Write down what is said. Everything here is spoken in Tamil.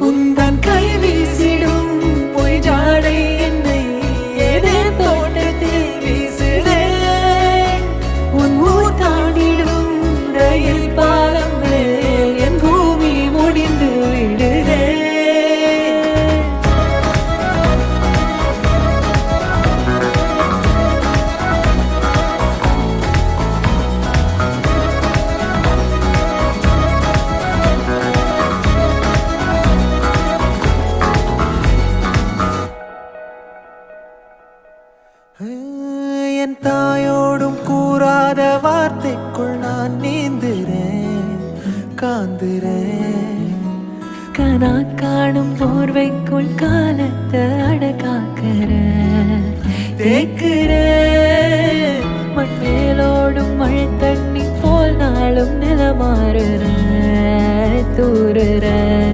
உந்தன் கை வீசிடும் பொய் ஜாடை என்னை ஏதே தோட்டத்தில் வீசுதே. உன் ஊர் தாண்டிடும் ரயில் பாலம் மேல் என் பூமி முடிந்து விடுதே. என் தாயோடும் கூறாத வார்த்தைக்குள் நான் நீந்துறேன், காந்துறேன். கனா காணும் போர்வைக்குள் காலத்தை அடக்காக்கிற தேக்குற. மண்மேலோடும் மழை தண்ணி போல் நாளும் நிலமாறுற தூறுற.